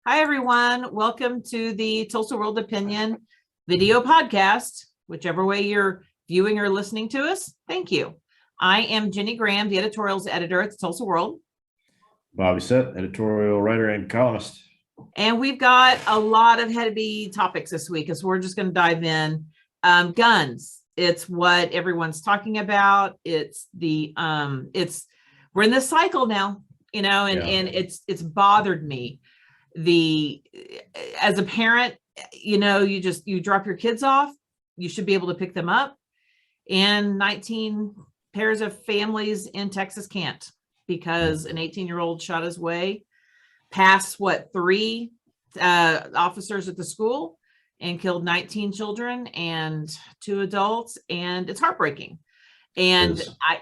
Hi, everyone. Welcome to the Tulsa World Opinion video podcast, whichever way you're viewing or listening to us. Thank you. I am Jenny Graham, the editorials editor at the Tulsa World. Bobby Sett, editorial writer and columnist. And we've got a lot of heavy topics this week, so we're just going to dive in. Guns. It's what everyone's talking about. We're in this cycle now, and it's bothered me. As a parent, you drop your kids off, you should be able to pick them up, and 19 pairs of families in Texas can't, because an 18-year-old shot his way past three officers at the school and killed 19 children and 2 adults, and it's heartbreaking. And I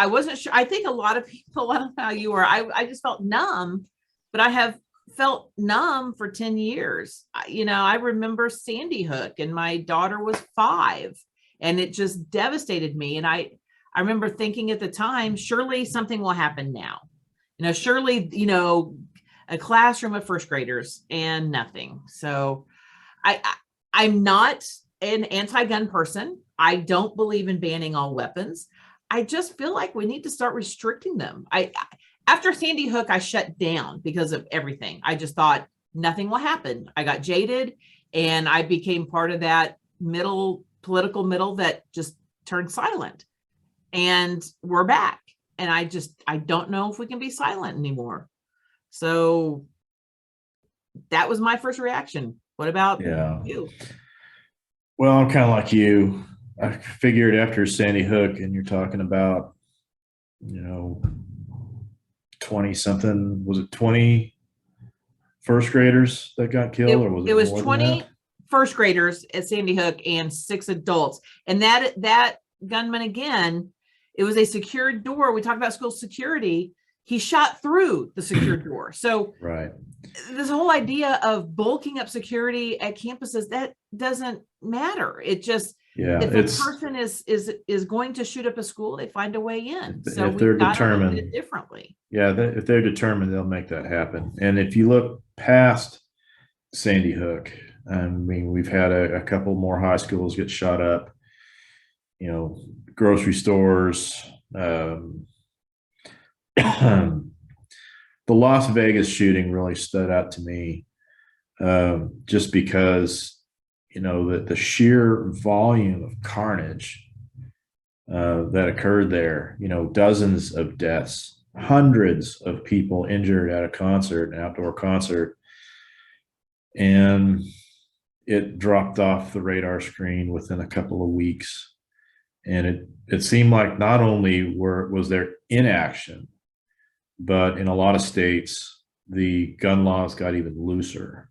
wasn't sure. I think a lot of people, I don't know how you were, I just felt numb, but I have felt numb for 10 years. I remember Sandy Hook, and my daughter was 5, and it just devastated me. And I remember thinking at the time, surely something will happen now. Surely, a classroom of first graders, and nothing. So I'm not an anti-gun person. I don't believe in banning all weapons. I just feel like we need to start restricting them. After Sandy Hook, I shut down because of everything. I just thought nothing will happen. I got jaded, and I became part of that political middle that just turned silent. And we're back. And I don't know if we can be silent anymore. So that was my first reaction. What about you? Well, I'm kind of like you. I figured after Sandy Hook, and you're talking about, 20 something, was it 20 first graders that got killed, or was it was more 20 first graders at Sandy Hook and 6 adults. And that gunman, again, it was a secured door. We talked about school security. He shot through the secured door. So right, this whole idea of bulking up security at campuses, that doesn't matter. It just, if a person is going to shoot up a school, they find a way in. So if they're we've got to look determined at it differently. Yeah, if they're determined, they'll make that happen. And if you look past Sandy Hook, I mean, we've had a couple more high schools get shot up, grocery stores. The Las Vegas shooting really stood out to me, just because, the sheer volume of carnage that occurred there, dozens of deaths, hundreds of people injured at an outdoor concert. And it dropped off the radar screen within a couple of weeks. And it seemed like not only was there inaction, but in a lot of states, the gun laws got even looser.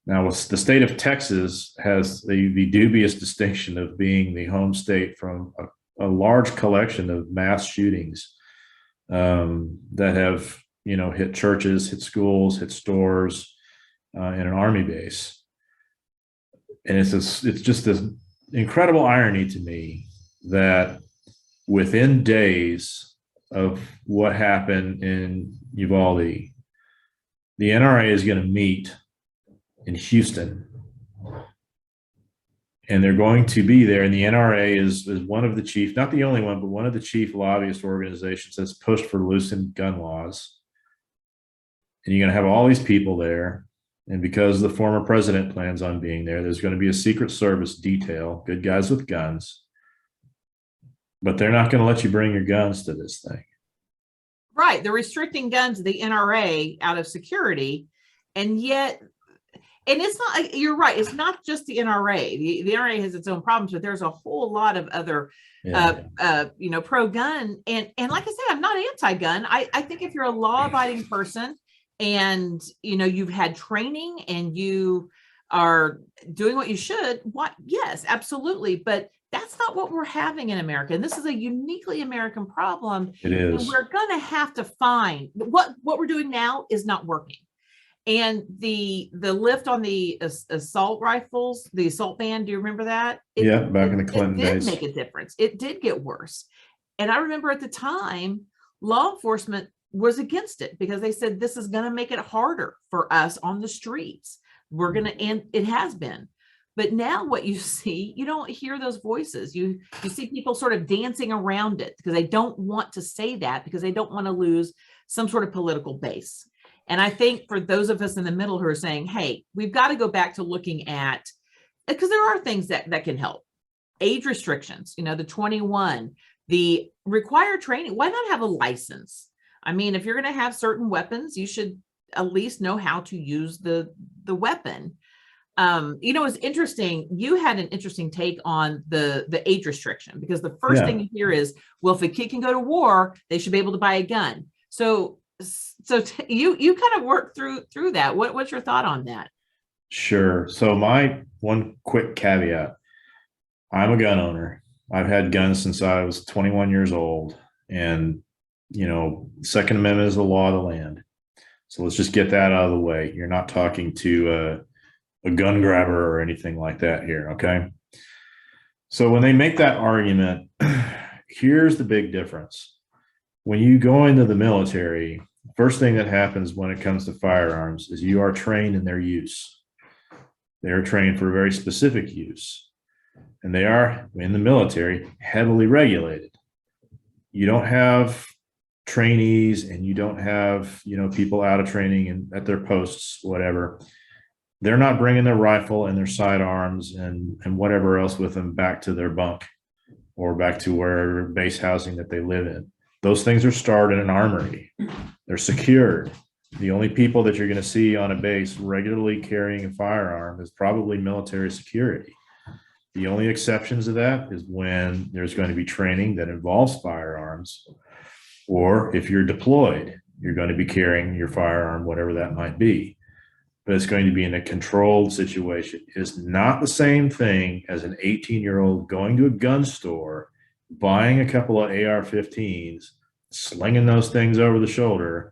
Now, the state of Texas has the dubious distinction of being the home state from a large collection of mass shootings that have, hit churches, hit schools, hit stores, and an army base. And it's just this incredible irony to me that within days of what happened in Uvalde, the NRA is going to meet in Houston, and they're going to be there. And the NRA is one of the chief, not the only one, but one of the chief lobbyist organizations that's pushed for loosened gun laws. And you're going to have all these people there. And because the former president plans on being there, there's going to be a Secret Service detail, good guys with guns, but they're not going to let you bring your guns to this thing. Right. They're restricting guns, the NRA, out of security. And yet, and it's not, you're right, it's not just the NRA. The NRA has its own problems, but there's a whole lot of other, pro-gun. And like I said, I'm not anti-gun. I think if you're a law-abiding person and, you've had training and you are doing what you should, yes, absolutely. But that's not what we're having in America. And this is a uniquely American problem. It is. And we're going to have to find what we're doing now is not working. And the lift on the assault rifles, the assault ban, do you remember that? Back in the Clinton days. It did make a difference. It did get worse. And I remember at the time, law enforcement was against it because they said this is going to make it harder for us on the streets. We're going to, and it has been. But now what you see, you don't hear those voices. You see people sort of dancing around it because they don't want to say that, because they don't want to lose some sort of political base. And I think for those of us in the middle who are saying, hey, we've got to go back to looking at, because there are things that can help. Age restrictions, the 21, the required training. Why not have a license? I mean, if you're going to have certain weapons, you should at least know how to use the weapon. It's interesting. You had an interesting take on the age restriction, because the first thing you hear is, well, if a kid can go to war, they should be able to buy a gun. So you kind of work through that. What's your thought on that? Sure. So my one quick caveat, I'm a gun owner. I've had guns since I was 21 years old. And, Second Amendment is the law of the land. So let's just get that out of the way. You're not talking to a gun grabber or anything like that here. Okay. So when they make that argument, here's the big difference. When you go into the military, first thing that happens when it comes to firearms is you are trained in their use. They're trained for a very specific use. And they are, in the military, heavily regulated. You don't have trainees, and you don't have, people out of training and at their posts, whatever. They're not bringing their rifle and their sidearms and whatever else with them back to their bunk or back to where base housing that they live in. Those things are stored in an armory. They're secured. The only people that you're going to see on a base regularly carrying a firearm is probably military security. The only exceptions to that is when there's going to be training that involves firearms, or if you're deployed, you're going to be carrying your firearm, whatever that might be. But it's going to be in a controlled situation. It is not the same thing as an 18-year-old going to a gun store, buying a couple of AR-15s, slinging those things over the shoulder,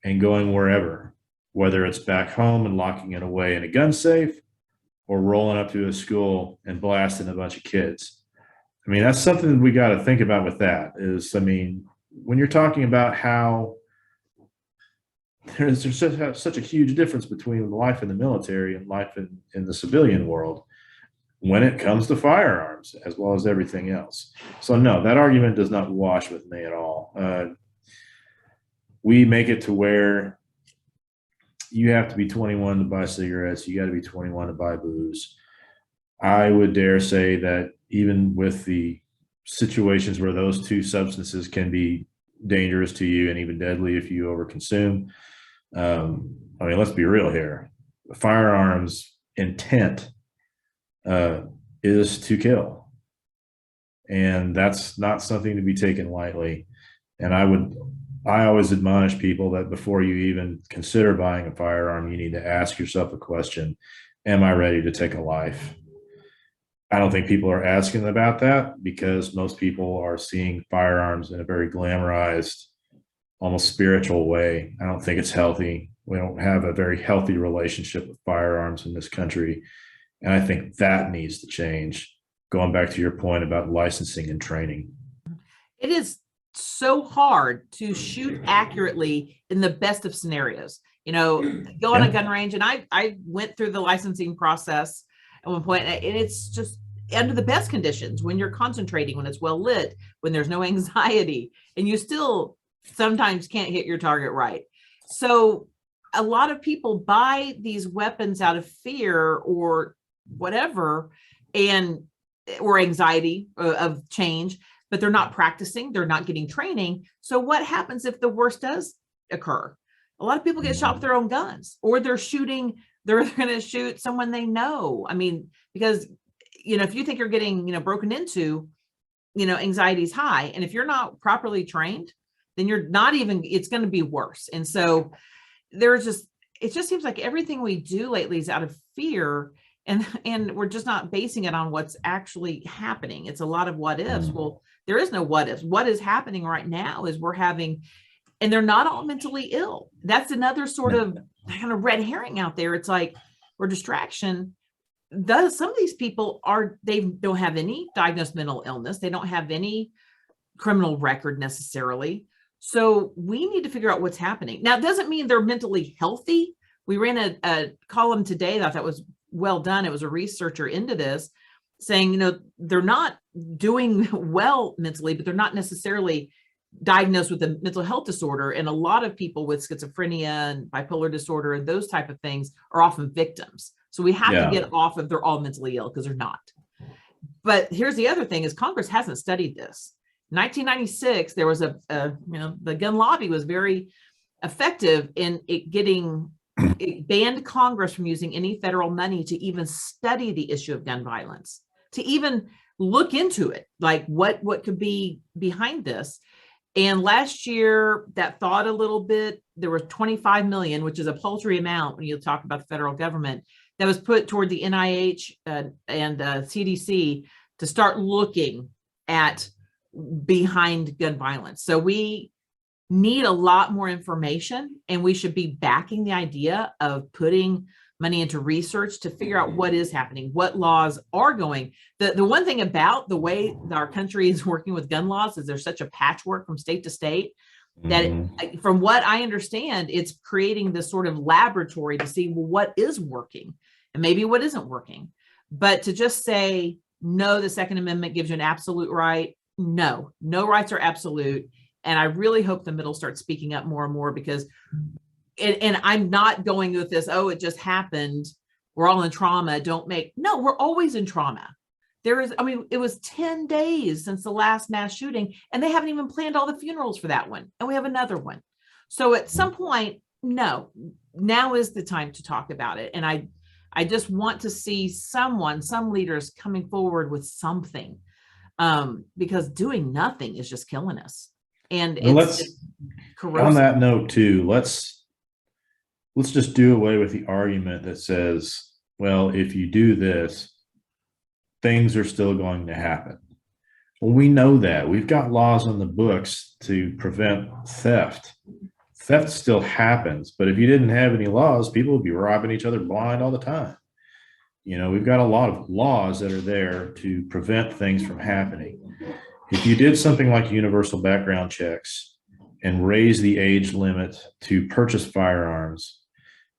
and going wherever, whether it's back home and locking it away in a gun safe, or rolling up to a school and blasting a bunch of kids. I mean, that's something we got to think about with that is, when you're talking about how there's such a huge difference between life in the military and life in the civilian world when it comes to firearms, as well as everything else. So no, that argument does not wash with me at all. We make it to where you have to be 21 to buy cigarettes. You got to be 21 to buy booze. I would dare say that even with the situations where those two substances can be dangerous to you and even deadly if you overconsume, let's be real here. The firearms intent is to kill. And that's not something to be taken lightly. And I always admonish people that before you even consider buying a firearm, you need to ask yourself a question: am I ready to take a life? I don't think people are asking about that because most people are seeing firearms in a very glamorized, almost spiritual way. I don't think it's healthy. We don't have a very healthy relationship with firearms in this country. And I think that needs to change. Going back to your point about licensing and training. It is so hard to shoot accurately in the best of scenarios. Go on a gun range, and I went through the licensing process at one point, and it's just under the best conditions, when you're concentrating, when it's well lit, when there's no anxiety, and you still sometimes can't hit your target right. So a lot of people buy these weapons out of fear or whatever, or anxiety of change, but they're not practicing, they're not getting training. So what happens if the worst does occur? A lot of people get shot with their own guns, or they're going to shoot someone they know. I mean, because, if you think you're getting, broken into, anxiety's high. And if you're not properly trained, then it's going to be worse. And so it just seems like everything we do lately is out of fear. And we're just not basing it on what's actually happening. It's a lot of what ifs. Well, there is no what ifs. What is happening right now is and they're not all mentally ill. That's another sort of kind of red herring out there. It's like, or distraction. Some of these people they don't have any diagnosed mental illness. They don't have any criminal record necessarily. So we need to figure out what's happening. Now, it doesn't mean they're mentally healthy. We ran a column today that I thought was well done. It was a researcher into this saying, they're not doing well mentally, but they're not necessarily diagnosed with a mental health disorder. And a lot of people with schizophrenia and bipolar disorder and those type of things are often victims. So we have to get off of they're all mentally ill, because they're not. But here's the other thing is Congress hasn't studied this. 1996, there was the gun lobby was very effective in it banned Congress from using any federal money to even study the issue of gun violence, to even look into it, like what could be behind this. And last year that thawed a little bit. There was 25 million, which is a paltry amount when you talk about the federal government, that was put toward the NIH and CDC to start looking at behind gun violence. So we need a lot more information, and we should be backing the idea of putting money into research to figure out what is happening, what laws are going. The one thing about the way our country is working with gun laws is there's such a patchwork from state to state that from what I understand, it's creating this sort of laboratory to see, well, what is working and maybe what isn't working. But to just say, no, the Second Amendment gives you an absolute right. No rights are absolute. And I really hope the middle starts speaking up more and more, because and I'm not going with this, oh, it just happened, we're all in trauma, no, we're always in trauma. It was 10 days since the last mass shooting, and they haven't even planned all the funerals for that one, and we have another one. So at some point, no, now is the time to talk about it. And I just want to see some leaders coming forward with something, because doing nothing is just killing us. And it's corrosive. On that note too, let's just do away with the argument that says, well, if you do this, things are still going to happen. Well, we know that. We've got laws on the books to prevent theft. Theft still happens, but if you didn't have any laws, people would be robbing each other blind all the time. We've got a lot of laws that are there to prevent things from happening. If you did something like universal background checks and raise the age limit to purchase firearms,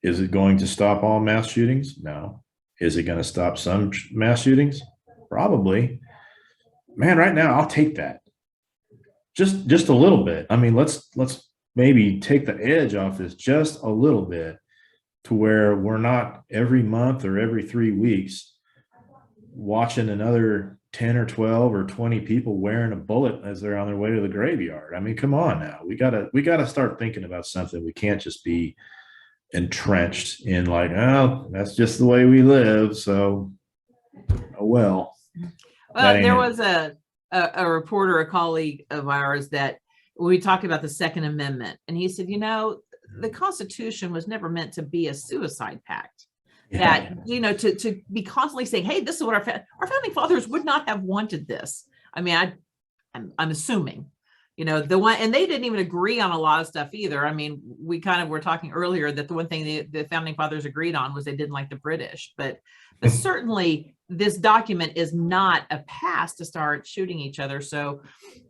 is it going to stop all mass shootings? No. Is it going to stop some mass shootings? Probably. Man, right now, I'll take that. Just a little bit. Let's maybe take the edge off this just a little bit, to where we're not every month or every 3 weeks watching another 10 or 12 or 20 people wearing a bullet as they're on their way to the graveyard. Come on now. We gotta start thinking about something. We can't just be entrenched in like, oh, that's just the way we live. So, oh well. Well, there was a reporter, a colleague of ours, that we talked about the Second Amendment, and he said, the Constitution was never meant to be a suicide pact. Yeah. That, to be constantly saying, hey, this is what our founding fathers would not have wanted this. I'm assuming, the one, and they didn't even agree on a lot of stuff either. We kind of were talking earlier that the one thing the founding fathers agreed on was they didn't like the British, but certainly this document is not a pass to start shooting each other. So,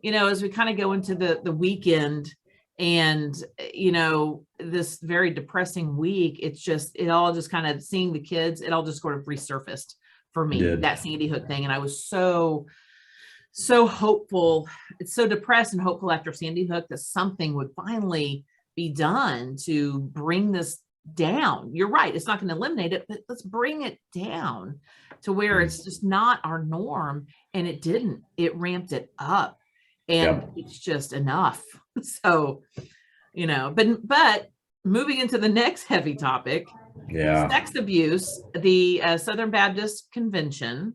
as we kind of go into the weekend, and this very depressing week, it all just kind of seeing the kids, it all just sort of resurfaced for me, that Sandy Hook thing. And I was so hopeful. It's so depressed and hopeful after Sandy Hook that something would finally be done to bring this down. You're right, it's not going to eliminate it, but let's bring it down to where it's just not our norm. And it didn't. It ramped it up, and it's just enough. So, but moving into the next heavy topic, sex abuse, the Southern Baptist Convention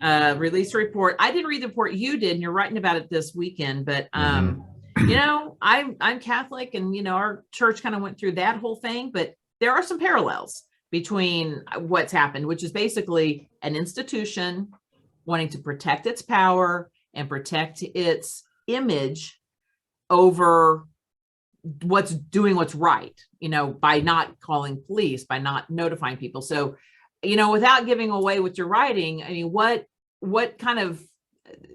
released a report. I didn't read the report, you did, and you're writing about it this weekend, but I'm Catholic, and our church kind of went through that whole thing, but there are some parallels between what's happened, which is basically an institution wanting to protect its power and protect its image over what's right, by not calling police, by not notifying people. So, without giving away what you're writing, what kind of,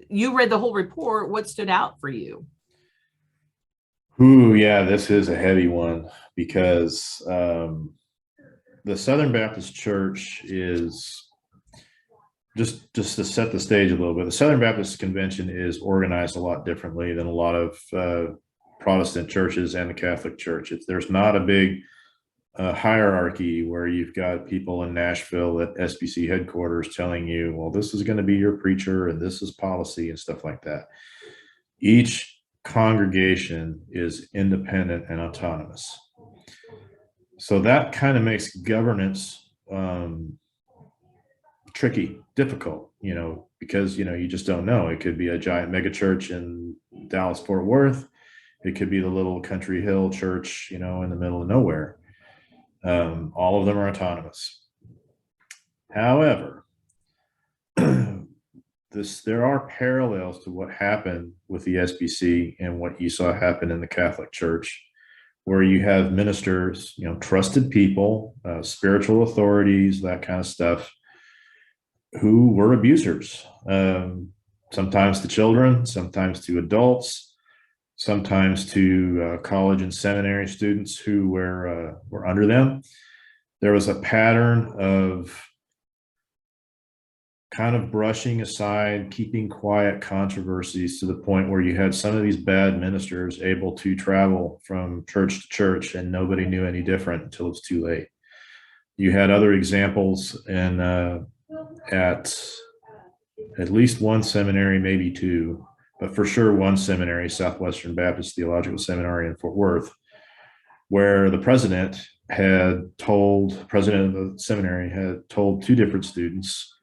you read the whole report, what stood out for you? Ooh, yeah, this is a heavy one because the Southern Baptist Church is just to set the stage a little bit. The Southern Baptist Convention is organized a lot differently than a lot of Protestant churches and the Catholic Church. There's not a big hierarchy where you've got people in Nashville at SBC headquarters telling you, well, this is going to be your preacher and this is policy and stuff like that. Each congregation is independent and autonomous. So that kind of makes governance tricky, difficult, because, you just don't know. It could be a giant mega church in Dallas, Fort Worth. It could be the little country hill church, in the middle of nowhere. All of them are autonomous. However, there are parallels to what happened with the SBC and what you saw happen in the Catholic Church, where you have ministers, trusted people, spiritual authorities, that kind of stuff, who were abusers, sometimes to children, sometimes to adults, sometimes to college and seminary students who were under them. There was a pattern of kind of brushing aside, keeping quiet controversies to the point where you had some of these bad ministers able to travel from church to church and nobody knew any different until it was too late. You had other examples at least one seminary, maybe two, but for sure one seminary, Southwestern Baptist Theological Seminary in Fort Worth, where the president of the seminary had told two different students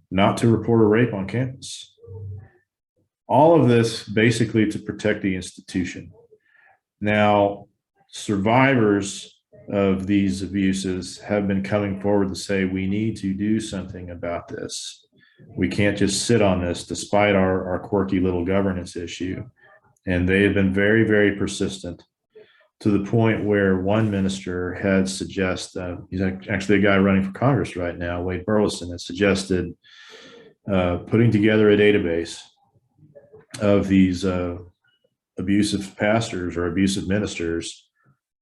not to report a rape on campus. All of this basically to protect the institution. Now, survivors of these abuses have been coming forward to say, we need to do something about this. We can't just sit on this despite our quirky little governance issue. And they have been very, very persistent, to the point where one minister had suggested, he's actually a guy running for Congress right now, Wade Burleson, had suggested putting together a database of these abusive pastors or abusive ministers,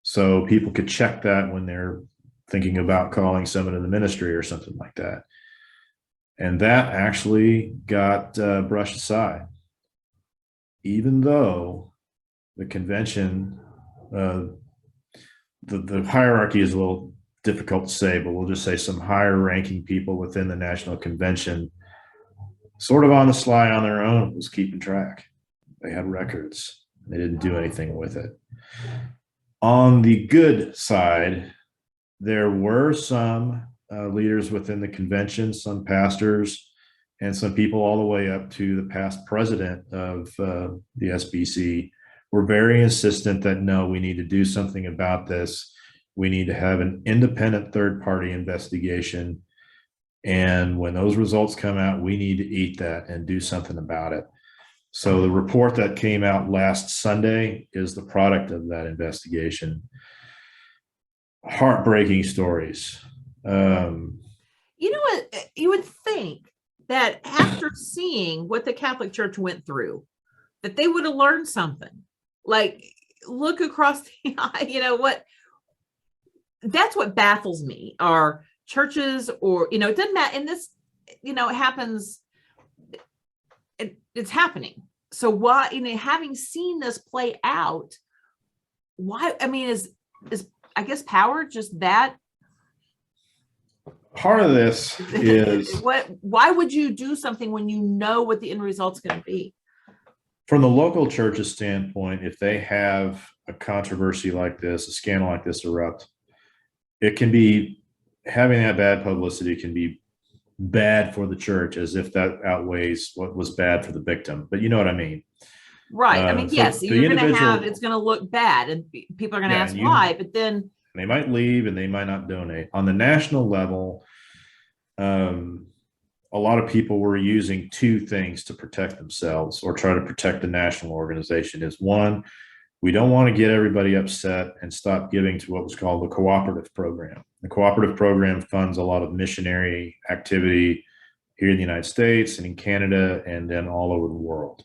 so people could check that when they're thinking about calling someone to the ministry or something like that. And that actually got brushed aside, even though the convention, the hierarchy is a little difficult to say, but we'll just say some higher ranking people within the national convention, sort of on the sly on their own, was keeping track. They had records. They didn't do anything with it. On the good side, there were some leaders within the convention, some pastors, and some people all the way up to the past president of the SBC were very insistent that, no, we need to do something about this. We need to have an independent third-party investigation. And when those results come out, we need to eat that and do something about it. So the report that came out last Sunday is the product of that investigation. Heartbreaking stories. You know what? You would think that after seeing what the Catholic Church went through, that they would have learned something. Like, look across the eye, what? That's what baffles me, are churches, or, it doesn't matter. And this, it happens. It's happening. So why, having seen this play out, why? I mean, is I guess power just that? Part of this is why would you do something when you know what the end result's going to be? From the local church's standpoint, if they have a controversy like this, a scandal like this erupt, it can be, having that bad publicity can be bad for the church, as if that outweighs what was bad for the victim. But you know what I mean? Right. I mean, So yes, the you're going to have, it's going to look bad and people are going to ask why, but then they might leave and they might not donate. On the national level, a lot of people were using two things to protect themselves or try to protect the national organization. Is one, we don't want to get everybody upset and stop giving to what was called the cooperative program. The cooperative program funds a lot of missionary activity here in the United States and in Canada and then all over the world.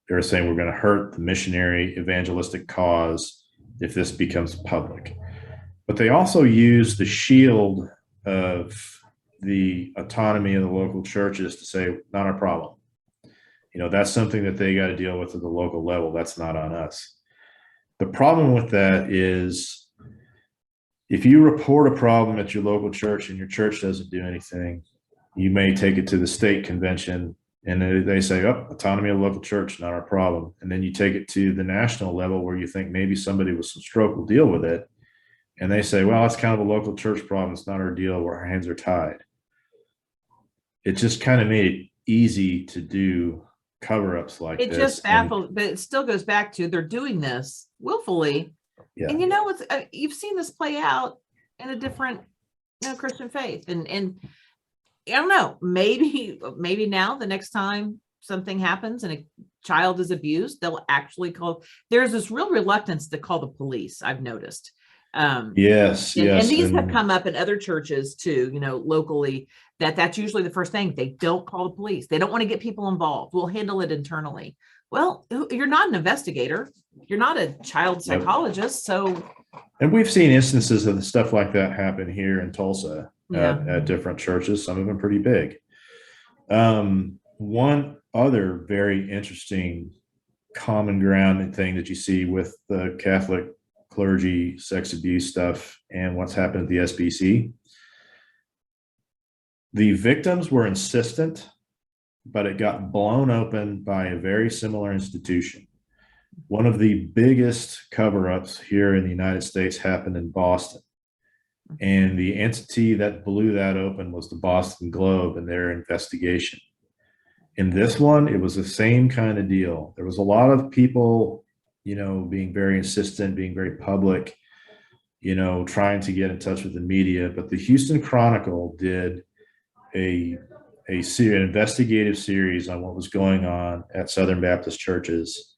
They were saying we're going to hurt the missionary evangelistic cause if this becomes public. But they also use the shield of the autonomy of the local churches to say, not our problem. That's something that they got to deal with at the local level. That's not on us. The problem with that is if you report a problem at your local church and your church doesn't do anything, you may take it to the state convention and they say, oh, autonomy of the local church, not our problem. And then you take it to the national level where you think maybe somebody with some stroke will deal with it. And they say, well, it's kind of a local church problem. It's not our deal. Our hands are tied. It just kind of made it easy to do cover-ups like this. It just baffled, but it still goes back to they're doing this willfully. Yeah. And you've seen this play out in a different Christian faith. And I don't know, maybe now the next time something happens and a child is abused, they'll actually there's this real reluctance to call the police, I've noticed. Yes. And these have come up in other churches too, locally, that's usually the first thing. They don't call the police. They don't want to get people involved. We'll handle it internally. Well, you're not an investigator. You're not a child psychologist. So. And we've seen instances of stuff like that happen here in Tulsa at different churches, some of them pretty big. One other very interesting common ground thing that you see with the Catholic clergy sex abuse stuff and what's happened at the SBC. The victims were insistent, but it got blown open by a very similar institution. One of the biggest cover-ups here in the United States happened in Boston. And the entity that blew that open was the Boston Globe and their investigation. In this one, it was the same kind of deal. There was a lot of people, being very insistent, being very public, trying to get in touch with the media. But the Houston Chronicle did an investigative series on what was going on at Southern Baptist churches.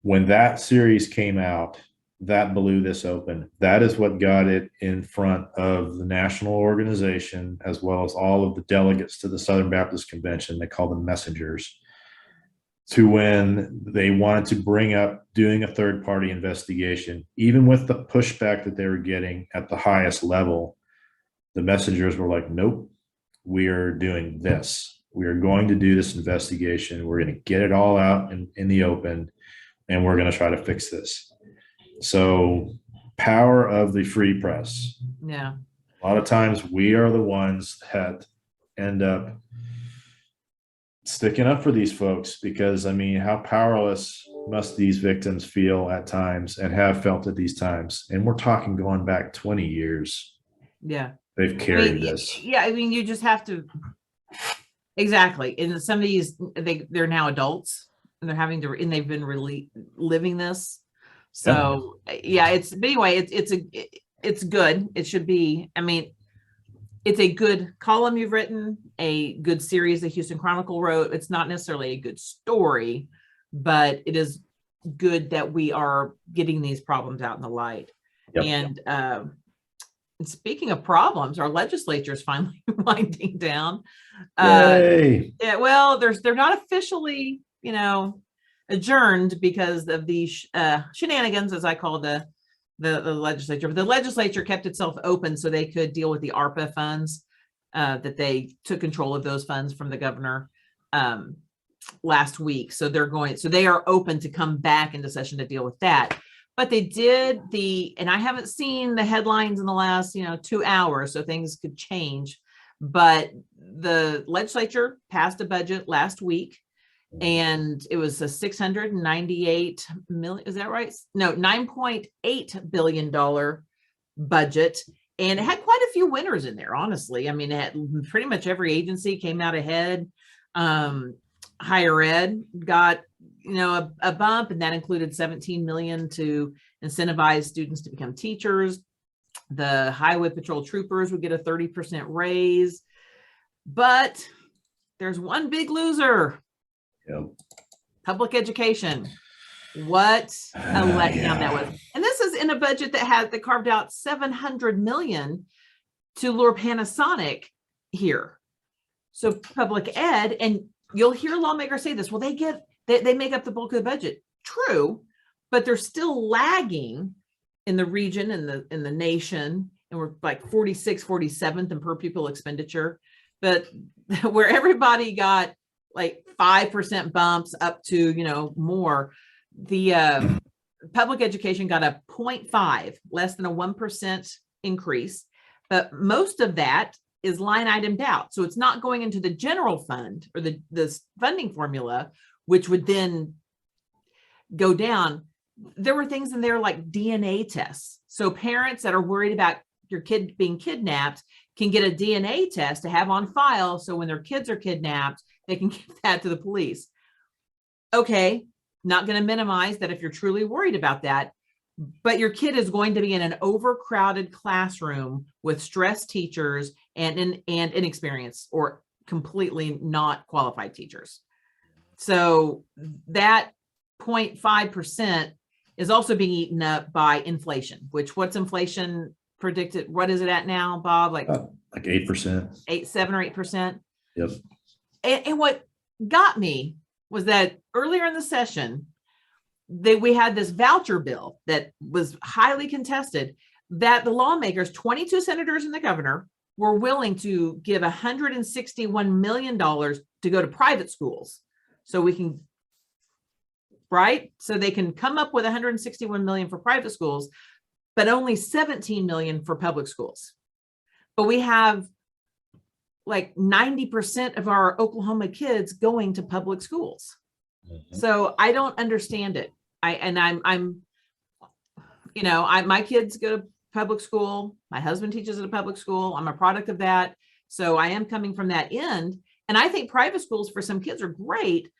When that series came out, that blew this open. That is what got it in front of the national organization, as well as all of the delegates to the Southern Baptist Convention. They call them messengers, to when they wanted to bring up doing a third-party investigation. Even with the pushback that they were getting at the highest level, the messengers were like, nope, we are doing this. We are going to do this investigation. We're going to get it all out in the open, and we're going to try to fix this. So, power of the free press. Yeah. A lot of times we are the ones that end up sticking up for these folks because, how powerless must these victims feel at times and have felt at these times? And we're talking going back 20 years. Yeah. They've carried this. Yeah. You just have to. Exactly. And some of these, they're now adults and they've been really living this. So but anyway, it's good. It should be, it's a good column you've written, a good series the Houston Chronicle wrote. It's not necessarily a good story, but it is good that we are getting these problems out in the light. Yep. And speaking of problems, our legislature is finally winding down. Yay. Yeah, well, they're not officially, adjourned because of the shenanigans, as I call the legislature. But the legislature kept itself open so they could deal with the ARPA funds, that they took control of those funds from the governor last week. So they are open to come back into session to deal with that. But they did and I haven't seen the headlines in the last 2 hours, so things could change. But the legislature passed a budget last week. And it was a $698 million. Is that right? No, $9.8 billion budget. And it had quite a few winners in there, honestly. It had pretty much every agency came out ahead. Higher ed got, a bump, and that included $17 million to incentivize students to become teachers. The highway patrol troopers would get a 30% raise. But there's one big loser. Yep. Public education. What a letdown that was. And this is in a budget that carved out $700 million to lure Panasonic here. So public ed, and you'll hear lawmakers say this, well, they They make up the bulk of the budget. True, but they're still lagging in the region and in the nation. And we're like 46th, 47th in per pupil expenditure. But where everybody got like 5% bumps up to, more, the public education got a 0.5, less than a 1% increase. But most of that is line itemed out. So it's not going into the general fund or the funding formula, which would then go down. There were things in there like DNA tests. So parents that are worried about your kid being kidnapped can get a DNA test to have on file. So when their kids are kidnapped, they can give that to the police. Okay, not going to minimize that if you're truly worried about that, but your kid is going to be in an overcrowded classroom with stressed teachers and inexperienced or completely not qualified teachers. So that 0.5% is also being eaten up by inflation, which what's inflation predicted? What is it at now, Bob? Like 8%. 7 or 8%. Yep. And what got me was that earlier in the session, we had this voucher bill that was highly contested, that the lawmakers, 22 senators and the governor, were willing to give $161 million to go to private schools. So we can, right? So they can come up with 161 million for private schools, but only 17 million for public schools. But we have like 90% of our Oklahoma kids going to public schools. Mm-hmm. So I don't understand it. My kids go to public school. My husband teaches at a public school. I'm a product of that. So I am coming from that end. And I think private schools for some kids are great.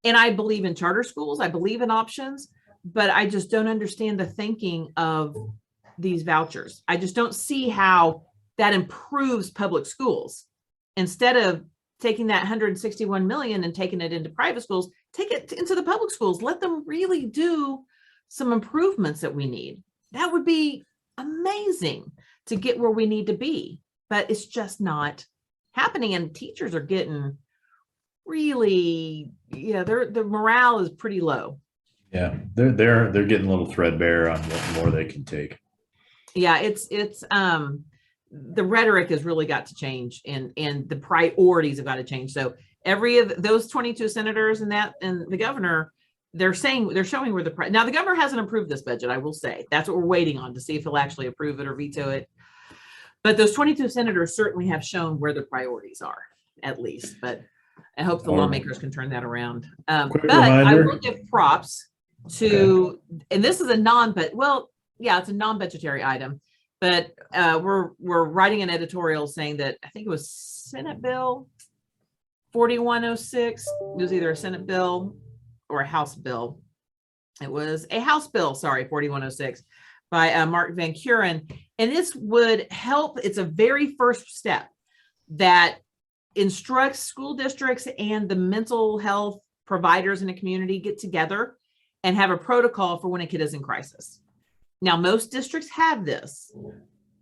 And I believe in charter schools. I believe in options, but I just don't understand the thinking of these vouchers. I just don't see how that improves public schools. Instead of taking that 161 million and taking it into private schools, take it into the public schools. Let them really do some improvements that we need. That would be amazing to get where we need to be, but it's just not happening. And teachers are getting really, their morale is pretty low. Yeah, they're getting a little threadbare on what more they can take. Yeah, it's the rhetoric has really got to change, and the priorities have got to change. So every of those 22 senators and the governor, they're showing where now the governor hasn't approved this budget. I will say that's what we're waiting on to see if he'll actually approve it or veto it. But those 22 senators certainly have shown where the priorities are, at least. But I hope the lawmakers can turn that around. But I will give props to, and this is a it's a non-budgetary item. But we're writing an editorial saying that I think it was Senate Bill 4106. It was either a Senate bill or a House bill. It was a House bill, 4106 by Mark Van Kuren. And this would help. It's a very first step that instructs school districts and the mental health providers in the community get together and have a protocol for when a kid is in crisis. Now, most districts have this,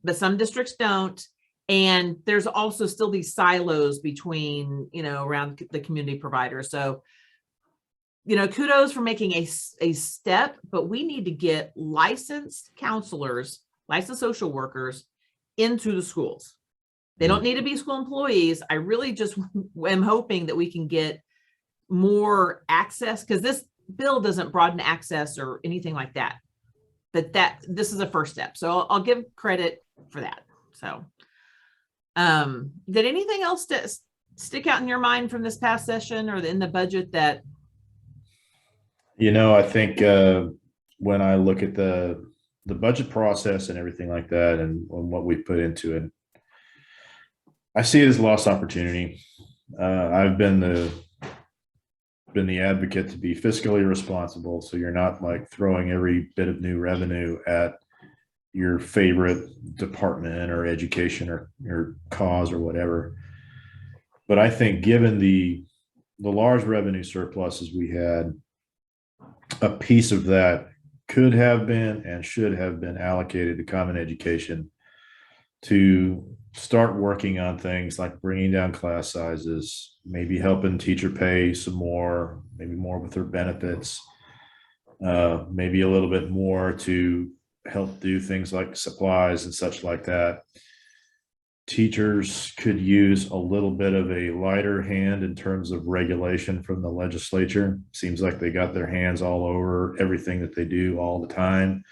but some districts don't. And there's also still these silos between, around the community providers. So, kudos for making a step, but we need to get licensed counselors, licensed social workers into the schools. They don't need to be school employees. I really just am hoping that we can get more access, because this bill doesn't broaden access or anything like that. But this is a first step. So I'll give credit for that. So did anything else stick out in your mind from this past session or in the budget that? I think when I look at the budget process and everything like that and what we put into it, I see it as lost opportunity. I've been the advocate to be fiscally responsible, so you're not like throwing every bit of new revenue at your favorite department or education or cause or whatever. But I think given the large revenue surpluses we had, a piece of that could have been and should have been allocated to common education to start working on things like bringing down class sizes, maybe helping teacher pay some more, maybe more with their benefits, maybe a little bit more to help do things like supplies and such like that. Teachers could use a little bit of a lighter hand in terms of regulation from the legislature. Seems like they got their hands all over everything that they do all the time.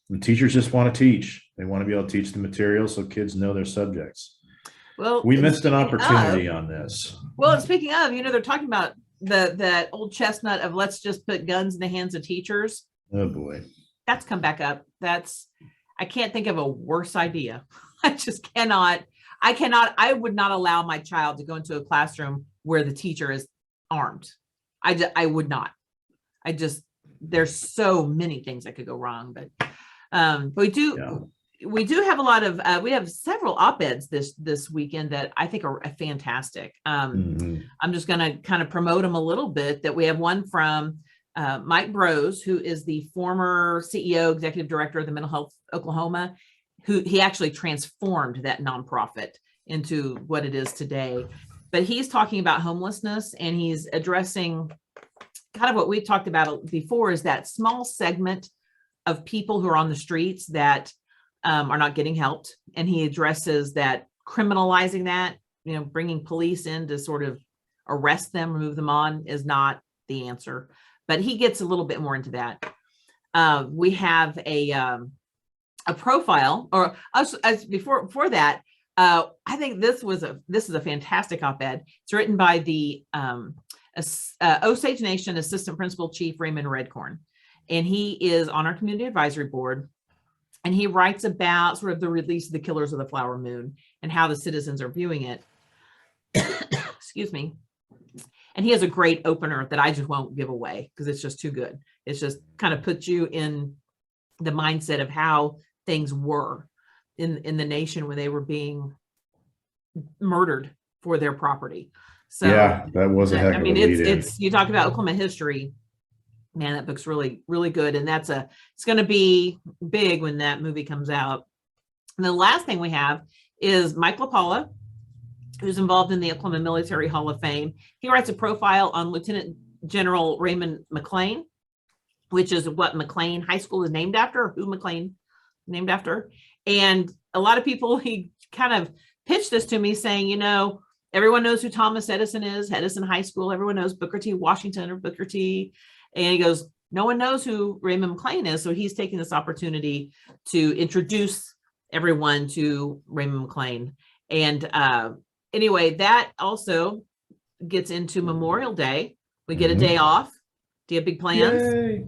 And teachers just want to teach. They want to be able to teach the material so kids know their subjects. Well, We missed an speaking opportunity of- on this. Well, and speaking of, they're talking about that old chestnut of let's just put guns in the hands of teachers. Oh boy. That's come back up. I can't think of a worse idea. I just cannot. I would not allow my child to go into a classroom where the teacher is armed. I would not. There's so many things that could go wrong, but we do have a lot of, we have several op-eds this weekend that I think are fantastic. I'm just going to kind of promote them a little bit. That we have one from Mike Brose, who is the former CEO, executive director of the Mental Health Oklahoma, who he actually transformed that nonprofit into what it is today. But he's talking about homelessness, and he's addressing kind of what we talked about before, is that small segment of people who are on the streets that are not getting helped. And he addresses that criminalizing that, bringing police in to sort of arrest them, remove them on, is not the answer. But he gets a little bit more into that. We have a profile, or before that, I think this is a fantastic op-ed. It's written by the Osage Nation Assistant Principal Chief Raymond Redcorn, and he is on our community advisory board. And he writes about sort of the release of the Killers of the Flower Moon and how the citizens are viewing it. Excuse me. And he has a great opener that I just won't give away because it's just too good. It's just kind of puts you in the mindset of how things were in the nation when they were being murdered for their property. So yeah, that was a heck of a lead in. You talk about Oklahoma history. Man, that book's really, really good. And it's going to be big when that movie comes out. And the last thing we have is Mike LaPaula, who's involved in the Oklahoma Military Hall of Fame. He writes a profile on Lieutenant General Raymond McLean, which is what McLean High School is named after, or who McLean named after. And a lot of people, he kind of pitched this to me saying, everyone knows who Thomas Edison is, Edison High School. Everyone knows Booker T. Washington or Booker T. And he goes, no one knows who Raymond McLean is. So he's taking this opportunity to introduce everyone to Raymond McLean. And anyway, that also gets into Memorial Day. We get a day off. Do you have big plans? Yay.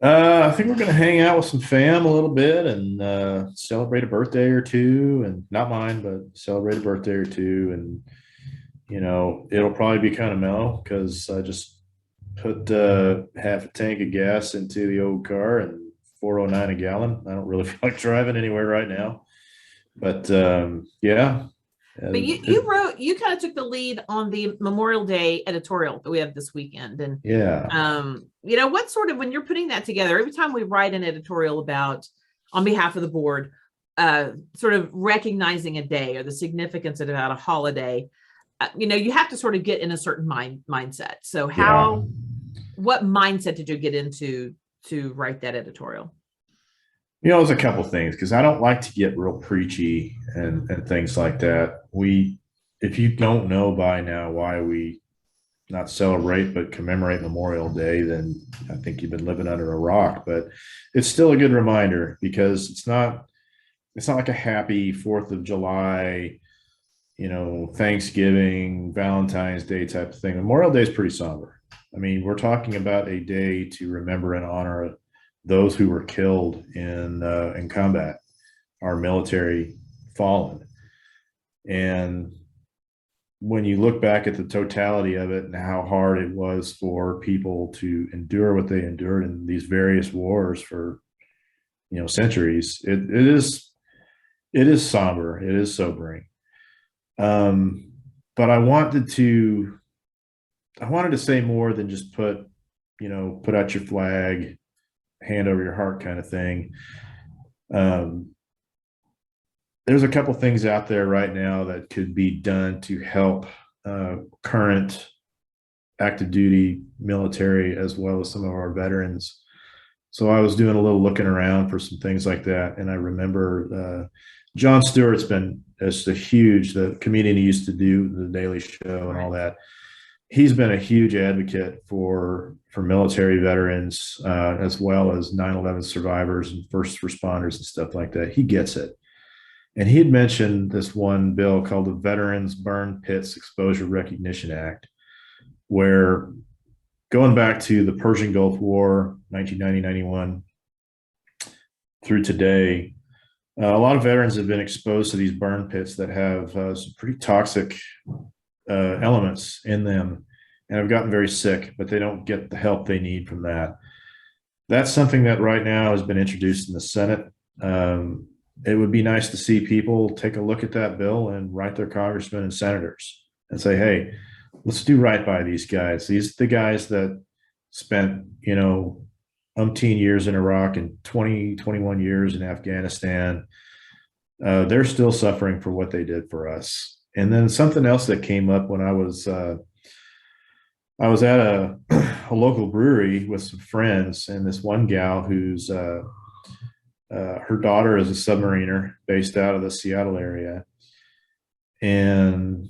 I think we're going to hang out with some fam a little bit and celebrate a birthday or two, and not mine, but celebrate a birthday or two. And, it'll probably be kind of mellow because I just put half a tank of gas into the old car and $4.09 a gallon. I don't really feel like driving anywhere right now, but yeah. But you kind of took the lead on the Memorial Day editorial that we have this weekend. And yeah, what sort of, when you're putting that together, every time we write an editorial about, on behalf of the board, sort of recognizing a day or the significance of about a holiday, you have to sort of get in a certain mindset. So what mindset did you get into to write that editorial? There's a couple things, because I don't like to get real preachy and things like that. If you don't know by now why we not celebrate but commemorate Memorial Day, then I think you've been living under a rock. But it's still a good reminder, because it's not like a happy 4th of July, Thanksgiving, Valentine's Day type of thing. Memorial Day is pretty somber. I mean, we're talking about a day to remember and honor those who were killed in combat, our military fallen. And when you look back at the totality of it and how hard it was for people to endure what they endured in these various wars for, centuries, it is somber, it is sobering. But I wanted to say more than just put out your flag, hand over your heart kind of thing. there's a couple things out there right now that could be done to help current active duty military as well as some of our veterans. So I was doing a little looking around for some things like that, and I remember Jon Stewart's been just a huge, the comedian he used to do the Daily Show and all that. He's been a huge advocate for military veterans as well as 9/11 survivors and first responders and stuff like that. He gets it. And he had mentioned this one bill called the Veterans Burn Pits Exposure Recognition Act, where going back to the Persian Gulf War, 1990-91 through today, a lot of veterans have been exposed to these burn pits that have some pretty toxic elements in them and have gotten very sick, but they don't get the help they need from that. That's something that right now has been introduced in the Senate. It would be nice to see people take a look at that bill and write their congressmen and senators and say, hey, let's do right by these guys. These are the guys that spent, umpteen years in Iraq and 20, 21 years in Afghanistan. They're still suffering for what they did for us. And then something else that came up when I was at a local brewery with some friends, and this one gal who's her daughter is a submariner based out of the Seattle area. And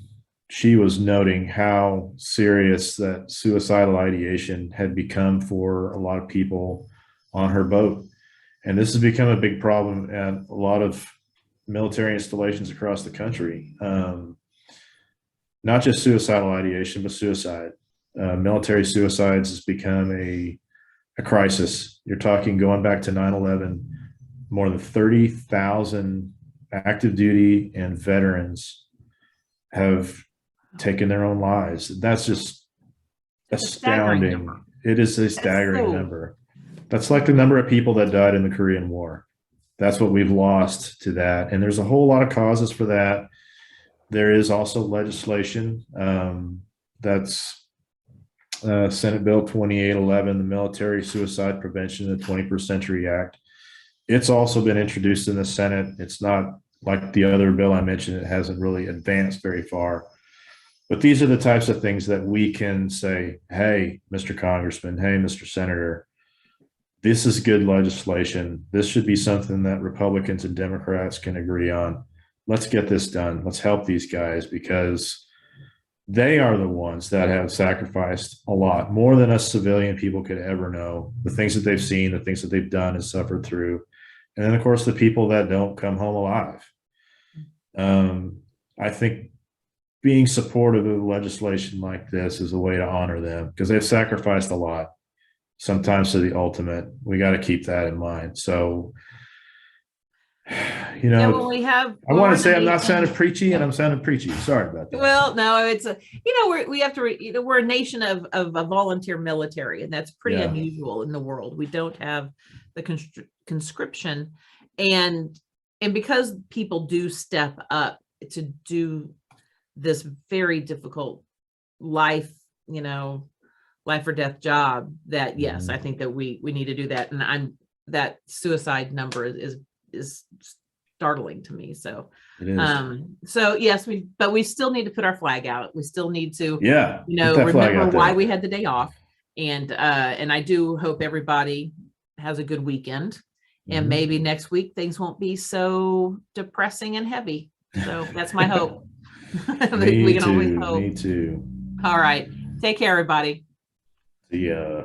she was noting how serious that suicidal ideation had become for a lot of people on her boat. And this has become a big problem at a lot of military installations across the country. Not just suicidal ideation, but suicide. Military suicides has become a crisis. You're talking going back to 9/11, more than 30,000 active duty and veterans have taken their own lives. That's just astounding. It is a staggering number. That's like the number of people that died in the Korean War. That's what we've lost to that. And there's a whole lot of causes for that. There is also legislation that's Senate Bill 2811, the Military Suicide Prevention of the 21st Century Act. It's also been introduced in the Senate. It's not like the other bill I mentioned. It hasn't really advanced very far. But these are the types of things that we can say, hey, Mr. Congressman, hey, Mr. Senator, this is good legislation. This should be something that Republicans and Democrats can agree on. Let's get this done. Let's help these guys, because they are the ones that have sacrificed a lot, more than us civilian people could ever know. The things that they've seen, the things that they've done and suffered through. And then, of course, the people that don't come home alive. I think being supportive of legislation like this is a way to honor them, because they've sacrificed a lot, sometimes to the ultimate. We got to keep that in mind. So, when we have, I want to say I'm not sounding preachy, and I'm sounding preachy. Sorry about that. Well, no, it's we have to, we're a nation of a volunteer military, and that's pretty unusual in the world. We don't have the conscription, and because people do step up to do this very difficult life or death job, that yes, I think that we need to do that. And that suicide number is startling to me. So it is. So yes, but we still need to put our flag out. We still need to remember why we had the day off. And I do hope everybody has a good weekend. And maybe next week things won't be so depressing and heavy. So that's my hope. We can always hope. Me too. All right. Take care, everybody. See ya.